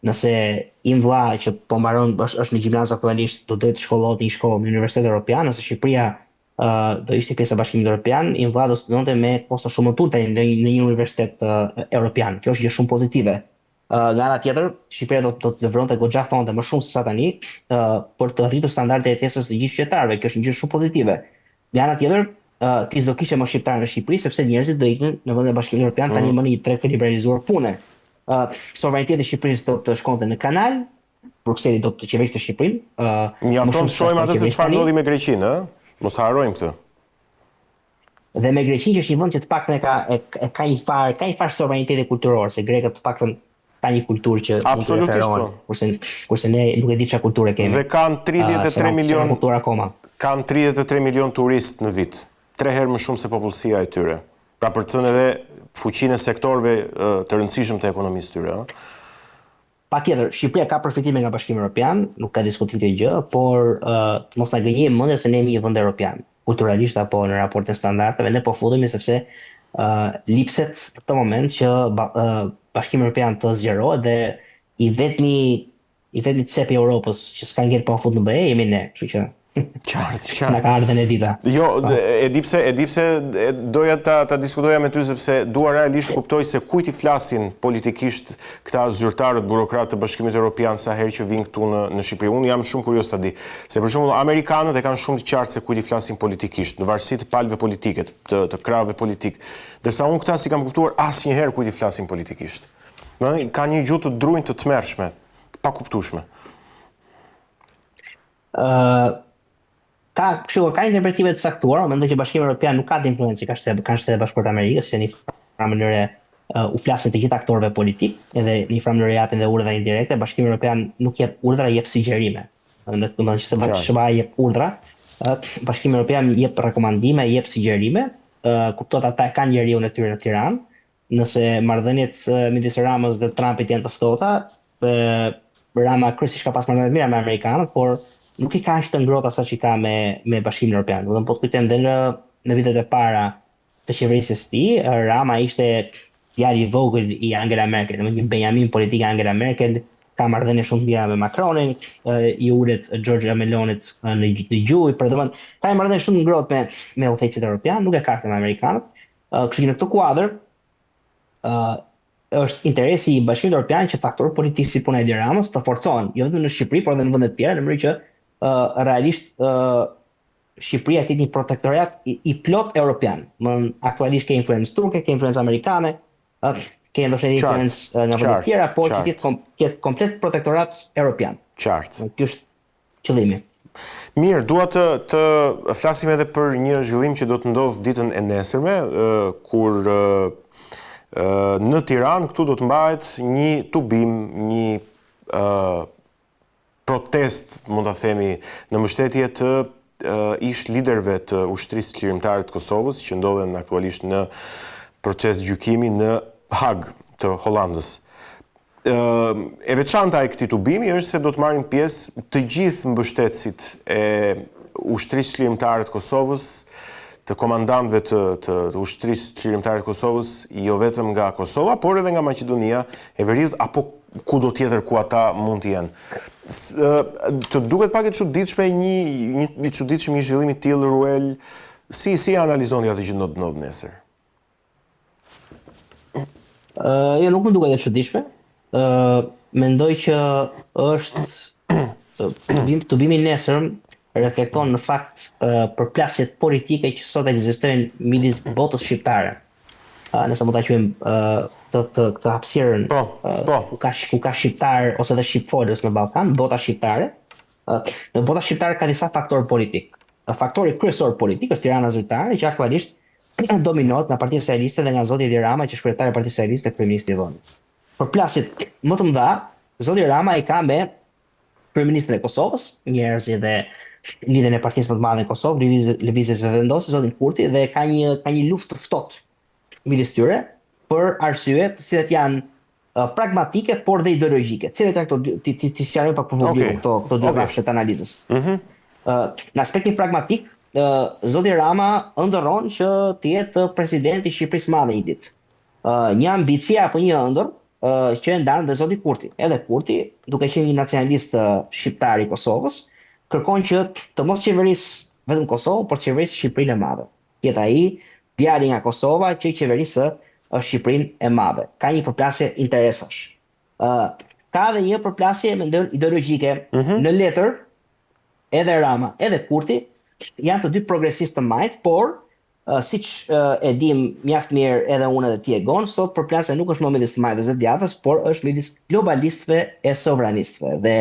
nëse im vlla që po mbaron është në gjimnaz aktualisht do të shkollohet në një shkollë në Universitetin Evropian, nëse Shqipëria do ishte pjesë e Bashkimit Evropian, im vlla do studonte me kosto shumë më të ulta në një universitet evropian. Kjo është gjë shumë pozitive. Nga ana tjetër, Shqipëria do të lëvronte goxha fonde më shumë se sa tani për të rritur standardet e jetesës të gjithë qytetarëve. Kjo është një gjë shumë pozitive. Nga ana tjetër, ti s'do kishe më shqiptar në Shqipëri sepse njerëzit do iknin në vendin e Bashkimit Evropian tani më në një treg të liberalizuar pune. Sovraniteti i Shqipërisë do të shkonte në kanal, Brukseli do të qeverisë Shqipërinë. Mjafton të shohim atë se çfarë ndodhi me Greqinë, ë? Mos ta harrojmë këtë. Dhe me Greqinë që është një vend që të paktën ka një farë sovraniteti kulturor, se grekët të paktën ka një kulturë që mund të referohen, kurse ne nuk e di çfarë kulture kemi. Dhe kanë 33 milion kulturë akoma. Kanë 33 milion turistë në vit, 3 herë më shumë se popullsia e tyre. Pra për të thënë edhe fuqinë e sektorëve të rëndësishëm të ekonomisë tyre, ë? Patjetër, Shqipëria ka përfitime nga Bashkimi Evropian, nuk ka diskutim këtë gjë, por të mos na gënjejmë mendja se ne jemi një vend evropian. Kulturalisht apo në raport të standardeve, ne po futemi sepse lipset në këtë moment që Bashkimi Evropian të zgjerohet dhe i vetmi cep i Europës që s'ka ngel pa fut në BE jemi ne, kështu që Qartë. Na ka ardhen e dita. Jo, e di pse doja ta diskutoja me ty sepse dua realisht kuptoj se kujt i flasin politikisht këta zyrtarët burokratë të Bashkimit Evropian sa herë që vinë këtu në Shqipëri. Unë jam shumë kurioz ta di. Se për shembull amerikanët e kanë shumë të qartë se kujt i flasin politikisht, në varësi të palëve politike, të krahëve politik. Ndërsa unë këta si kam kuptuar asnjëherë kujt i flasin politikisht. Ka një gjuhë të drunjë të tmerrshme, pa kuptueshme. Ka interpretime të caktuara, mendoj që Bashkimi Evropian nuk ka të influencë ka Shtetet Bashkuara të Amerikës, se në një mënyrë u flasin të gjithë aktorëve politik, edhe në një mënyrë japin dhe urdhra indirekte. Bashkimi Evropian nuk jep urdhra, jep sugjerime. Në këtë mënyrë që SBA jep urdhra, Bashkimi Evropian jep rekomandime, jep sugjerime, kuptohet ata kanë njeriun e tyre në Tiranë. Nëse marrëdhëniet midis Ramës dhe Trumpit janë të ftohta, Rama kryesisht ka pas marrëdhënie të mira me amerikanët, por nuk i ka aq të ngrohta sa që ka me Bashkimin Evropian. Do të po të kujtojmë dhe në vitet e para të qeverisjes së tij, Rama ishte djali i vogël i Angela Merkel, domethënë një Benjamin politik Angela Merkel, ka marrëdhënie shumë të mira me Macronin, i ulet Giorgia Melonit në gjuhë, për domethënë ka marrëdhënie shumë të ngrohtë me udhëheqësit evropian, nuk e ka këtë me amerikanët. Kështu që në këtë kuadër është interesi i Bashkimit Evropian që faktorët politikë si puna e Edi Ramës të forcohen, jo vetëm në Shqipëri, por edhe në vende të tjera, në mënyrë që realisht Shqipëria ka një protektorat i plot evropian. Aktualisht ka influencë turke, ka influencë amerikane, ka ndoshta influencë nga vende të tjera, por që ketë komplet protektorat evropian. Qartë. Ky është qëllimi. Mirë, dua të flasim edhe për një zhvillim që do të ndodhë ditën e nesërme, kur në Tiranë këtu do të mbahet një tubim, një protest, mund ta themi, në mbështetje të ish liderëve të ushtrisë çlirimtare të Kosovës, që ndodhen aktualisht në proces gjykimi në Hag të Hollandës. E veçanta e këtij tubimi është se do të marrin pjesë të gjithë mbështetësit e ushtrisë çlirimtare të Kosovës, të komandantëve të ushtrisë çlirimtare të Kosovës, jo vetëm nga Kosova, por edhe nga Maqedonia e Veriut apo kudo tjetër ku ata mund të jenë. Të duket pak e çuditshme një çuditshëm një zhvillim i tillë Ruel, si analizoni atë që do të ndodh nesër? Jo, nuk më duket e çuditshme. Mendoj që është tubimi i nesër reflekton në fakt përplasjet politike që sot ekzistojnë midis botës shqiptare. Nëse mund ta quajmë këtë hapësirën ku ka shqiptar ose dhe shqipfolës në Ballkan, bota shqiptare. Në bota shqiptare ka disa faktorë politik. Faktori kryesor politik është Tirana zyrtare, që aktualisht dominohet nga Partia Socialiste dhe nga zoti Edi Rama, që është kryetari i Partisë Socialiste dhe kryeministri i vendit. Përplasjet më të mëdha, zoti Rama i ka me kryeministrin e Kosovës, njerëz dhe lidhen e partisë më të madhe në Kosovë, lëvizjes vendosë, zotin Kurti, dhe ka një luftë të ftohtë midis tyre për arsye të cilat janë pragmatike por dhe ideologjike. Cilat janë këto ti sqaroj pak për publikun këto dy rrafshe të analizës. Në aspektin pragmatik, zoti Rama ëndërron që të jetë presidenti i Shqipërisë së Madhe një ditë. Një ambicie apo një ëndër që e ndan dhe zoti Kurti. Edhe Kurti, duke qenë një nacionalist shqiptar i Kosovës, kërkon që të mos qeverisë vetëm Kosovën, por të qeverisë Shqipërinë e Madhe. Jetë ai djali nga Kosova që i qeverisë Shqipërinë e Madhe. Ka një përplasje interesash. Ka edhe një përplasje mendoj ideologjike në letër, edhe Rama, edhe Kurti janë të dy progresistë të majt, por siç e dim mjaft mirë edhe unë edhe ti e gon, sot përplasja nuk është më midis të majtës dhe djathtas, por është midis globalistëve e sovranistëve. Dhe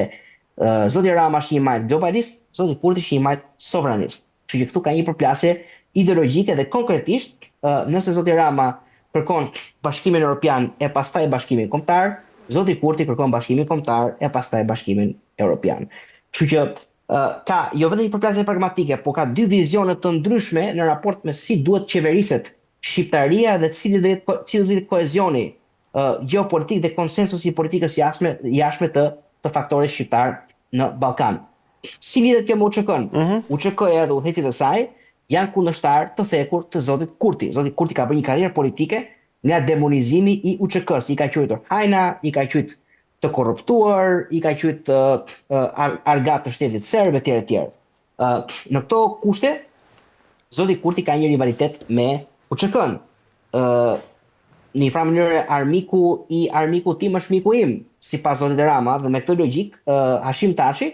zoti Rama është një majt globalist, zoti Kurti është një majt sovranist. Kështu që këtu ka një përplasje ideologjike dhe konkretisht, nëse zoti Rama kërkon Bashkimin Evropian e pastaj Bashkimin Kombëtar, zoti Kurti kërkon Bashkimin Kombëtar e pastaj Bashkimin Evropian. Kështu që ka jo vetëm një përplasje pragmatike, por ka dy vizione të ndryshme në raport me si duhet qeveriset shqiptaria dhe cili do jetë kohezioni gjeopolitik dhe konsensusi i politikës jashtme të faktorit shqiptar në Ballkan. Si lidhet kjo me UÇK-n? UÇK-ja dhe udhëheqjet e saj janë kundërshtar të thekur të zotit Kurti. Zoti Kurti ka bërë një karrierë politike nga demonizimi i UÇK-s, i ka quajtur hajna, i ka quajtur të korruptuar, i ka quajtur argat të shtetit serb etj etj. Në këto kushte, zoti Kurti ka një rivalitet me UÇK-n. Në një farë mënyrë armiku tim është miku im, sipas zotit Rama, dhe me këtë logjik Hashim Taçi,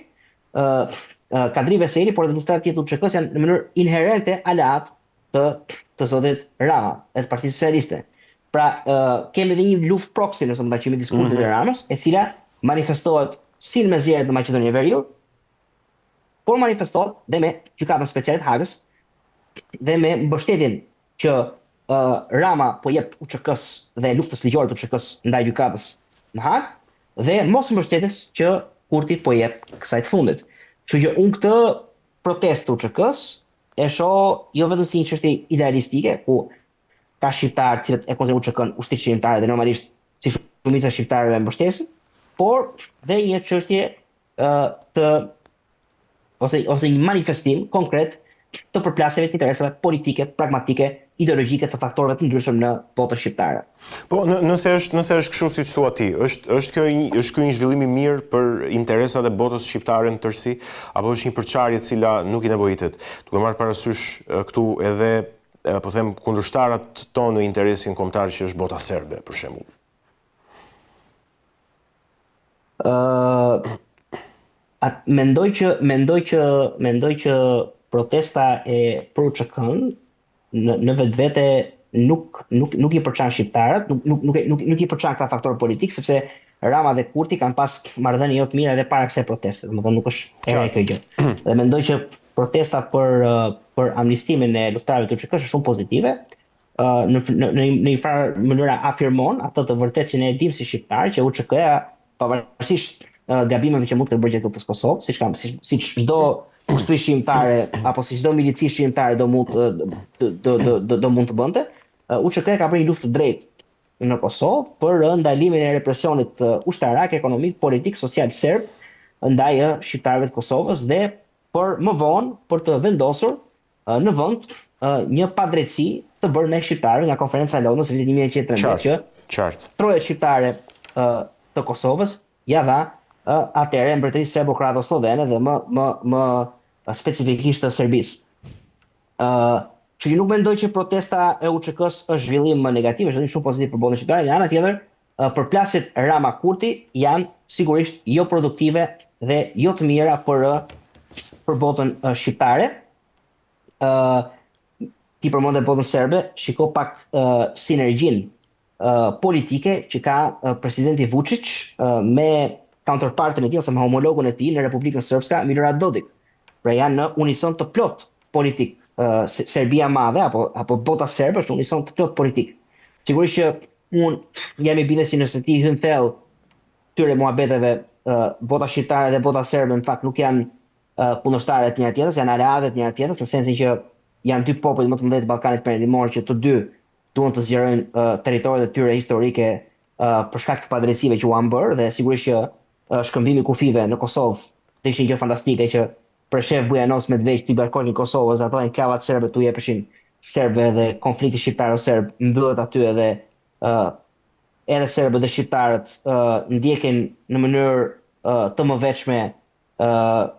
Kadri Veseli, por edhe ilustrat tjetër të UÇK-s janë në mënyrë inherente aleat të zotit Rama, e të Partisë Socialiste. Pra, kemi edhe një luftë proksi nëse mund ta quajmë diskutin e Ramës, e cila manifestohet si me zgjedhjet në Maqedoninë e Veriut, por manifestohet dhe me gjykatën speciale të Hagës dhe me mbështetjen që Rama po jep UÇK-s dhe luftës ligjore të UÇK-s ndaj gjykatës në Hagë dhe mos mbështetjes që Kurti po jep kësaj të fundit. Kështu që unë këtë protestë të UÇK-s e shoh jo vetëm si një çështje idealistike, ku ka shqiptarë cilët e konsiderojnë UÇK-n ushtri shqiptare dhe normalisht si shumica e shqiptarëve mbështesin, por dhe një çështje ose një manifestim konkret të përplasjeve të interesave politike, pragmatike, ideologjike të faktorëve të ndryshëm në botën shqiptare. Po, nëse është kështu siç thua ti, është ky një zhvillim i mirë për interesat e botës shqiptare në tërësi, apo është një përçarje e cila nuk i nevojitet? Duke marrë parasysh këtu edhe po them kundërshtarat tonë në interesin kombëtar që është bota serbe, për shembull. Mendoj që protesta e për UÇK-n në vetvete nuk i përçan shqiptarët, nuk i përçan këta faktorë politik, sepse Rama dhe Kurti kanë pas marrëdhënie jo të mira edhe para kësaj proteste, domethënë nuk është e re kjo gjë. Dhe mendoj që protesta për amnistimin e luftarëve të UÇK-s është shumë pozitive. Në një farë mënyrë afirmon atë të vërtetë që ne e dimë si shqiptarë, që UÇK-ja pavarësisht gabimeve që mund të bëjë luftës Kosovë, siç çdo ushtri shqiptare apo si çdo milici shqiptare do mund të bënte, UÇK-ja ka bërë një luftë të drejtë në Kosovë për ndalimin e represionit ushtarak, ekonomik, politik, social serb ndaj shqiptarëve të Kosovës dhe për më vonë për të vendosur në vend një padrejtësi të bërë me shqiptarë nga konferenca e Londrës në vitin 1913 që trojet shqiptare të Kosovës ja dha atëherë mbretërisë serbo-kroato-slovene dhe më specifikisht të Serbisë. Që nuk mendoj që protesta e UÇK-s është zhvillim më negativ, është shumë pozitiv për botën shqiptare. Nga ana tjetër, përplasjet Rama Kurti janë sigurisht jo produktive dhe jo të mira për botën shqiptare. Ti përmendë botën serbe, shiko pak sinergjinë politike që ka presidenti Vučić me counterpartin e tij ose me homologun e tij në Republikën Srpska, Milorad Dodik. Pra janë në unison të plot politik. Serbia e Madhe apo bota serbe është unison të plot politik. Sigurisht që unë jam i bindur se nëse ti hyn thellë këtyre muhabeteve, bota shqiptare dhe bota serbe në fakt nuk janë kundërshtarë të njëra tjetrës, janë aleatë të njëra tjetrës, në sensin që janë dy popull më të mëdhenj të Ballkanit Perëndimor që të dy duan të zgjerojnë territoret e tyre historike për shkak të padrejtësive që u han bërë, dhe sigurisht që shkëmbimi kufive në Kosovë do ishte një gjë fantastike që për shef Bujanos Medveç t'i bërkosh në Kosovë, ato enklavat serbe t'u jepeshin serbëve dhe konflikti shqiptaro-serb mbyllet aty edhe edhe serbët dhe shqiptarët ndjekin në mënyrë të mëvetshme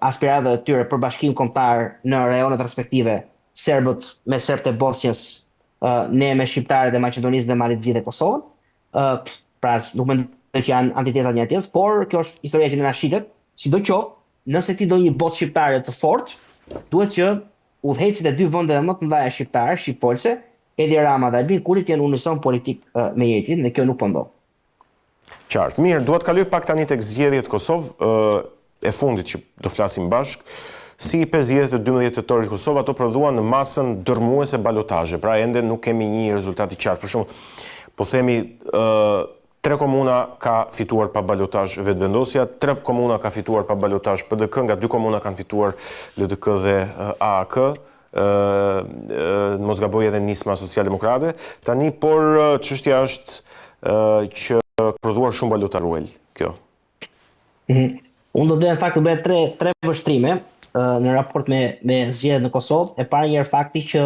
aspiratat e tyre për bashkim kombëtar në rajonet respektive, serbët me serbët e Bosnjës, ne me shqiptarët e Maqedonisë dhe Malizit dhe Kosovën. Pra nuk mendoj që janë antiteta një tjetrës, por kjo është historia që na shitet. Sidoqoftë, nëse ti do një botë shqiptare të fortë, duhet që udhëhecit e dy vendeve më të mëdha shqiptare, shqiptolse, Edi Rama dhe Albin Kurti të jenë unison politik me njëri tjetrin dhe kjo nuk po ndodh. Qartë. Mirë, duhet kaloj pak tani tek zgjedhjet Kosovë, e fundit që do flasim bashk. Si i 5 zgjedhjet e 12 tetorit Kosovë, ato prodhuan në masën dërmuese balotazhe, pra ende nuk kemi një rezultat i qartë. Për shembull, po themi 3 komuna ka fituar pa balotazh vetëvendosja, 3 komuna ka fituar pa balotazh PDK, nga 2 komuna kanë fituar LDK dhe AAK. Mos gaboj edhe nisma socialdemokrate. Tani, por çështja është që prodhuar shumë balotaruel kjo. Unë do të në fakt të bëj tre vështrime në raport me zgjedhjet në Kosovë. E para njëherë fakti që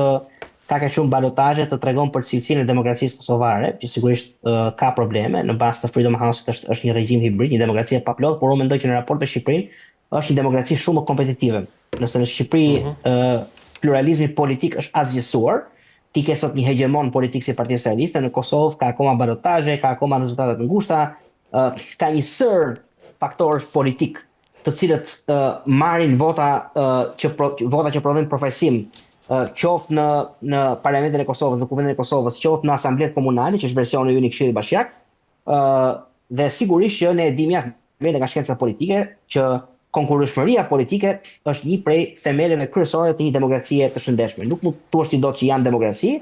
ka kaq shumë balotazhe të tregon për cilësinë e demokracisë kosovare, që sigurisht ka probleme. Në bazë të Freedom House është një regjim hibrid, një demokraci e paplot, por unë mendoj që në raport me Shqipërinë është një demokraci shumë më kompetitive. Nëse në Shqipëri pluralizmi politik është asgjësuar, ti ke sot një hegemon politik si Partia Socialiste, në Kosovë ka akoma balotazhe, ka akoma rezultate të ngushta, ka një sër faktorësh politik të cilët marrin vota që prodhojnë përfaqësim, qoftë në Parlamentin e Kosovës, në Kuvendin e Kosovës, qoftë në Asambletë Komunale, që është versioni i Këshillit Bashkiak, dhe sigurisht që ne e dimë mirë nga shkenca politike që konkurrueshmëria politike është një prej themeleve kryesore të një demokracie të shëndetshme. Nuk mund të thuash ti dot që janë demokraci,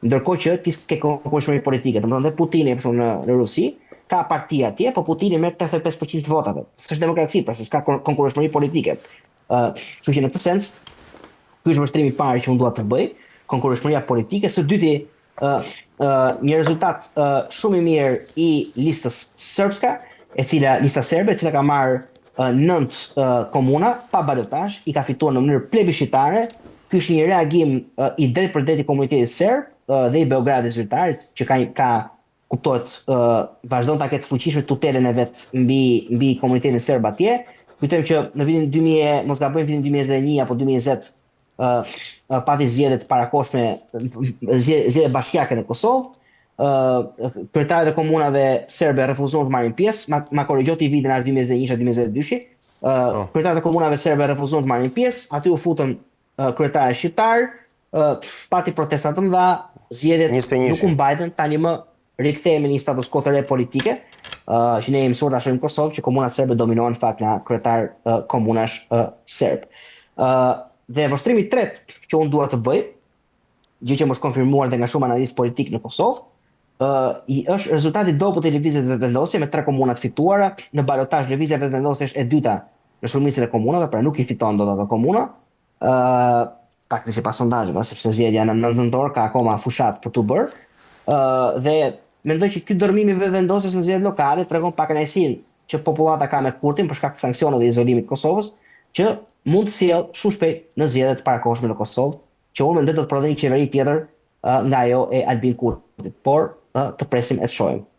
ndërkohë që ti ke konkurrueshmëri politike. Domethënë dhe Putini për shembull në Rusi ka parti atje, po Putini merr 85% të votave. S'është demokraci, pra s'ka konkurrueshmëri politike. Kështu që në këtë sens, ky është vështrimi i parë që unë dua të bëj, konkurrueshmëria politike. Së dyti, një rezultat shumë i mirë i listës serbska, lista serbe, e cila ka marrë 9 komuna pa balotazh, i ka fituar në mënyrë plebiscitare. Ky është një reagim i drejtë për drejtë i komunitetit serb dhe i Beogradit zyrtarit, që ka kuptohet vazhdon ta ketë fuqishme tutelën e vet mbi komunitetin serb atje. Kujtojmë që në vitin 2000, mos gabojmë, vitin 2021 apo 2020 pati zgjedhjet parakoshme, zgjedhje bashkiake në Kosovë. Kryetarët e komunave serbe refuzuan të marrin pjesë, ma korrigjoti vitin as 2021-2022. Kryetarët e komunave serbe refuzuan të marrin pjesë, aty u futën kryetarë shqiptar, pati protesta të mëdha, zgjedhjet nuk u mbajtën, tani më rikthehemi në një status quo të re politike, që ne jemi mësuar ta shohim në Kosovë që komunat serbe dominohen fakt nga kryetar komunash serb. Dhe vështrimi i tretë që unë dua të bëj, gjë që më është konfirmuar dhe nga shumë analistë politik në Kosovë, është rezultati i dobët të lëvizjes vetëvendosje me 3 komuna të fituara. Në balotazh lëvizja vetëvendosje është e dyta në shumicën e komunave, pra nuk i fiton dot ato komuna. Pak sipas sondazheve, sepse zgjedhja në nëntor ka akoma fushat për tu bërë. Dhe mendoj që ky dërmim i vetëvendosjes në zgjedhjet lokale tregon pak kënaqësinë që popullata ka me Kurtin për shkak të sanksioneve dhe izolimit të Kosovës, që mund të sjellë shumë shpejt në zgjedhjet e parakohshme në Kosovë, që unë mendoj do të prodhojë një qeveri tjetër nga ajo e Albin Kurtit. Por të presim e të shohim.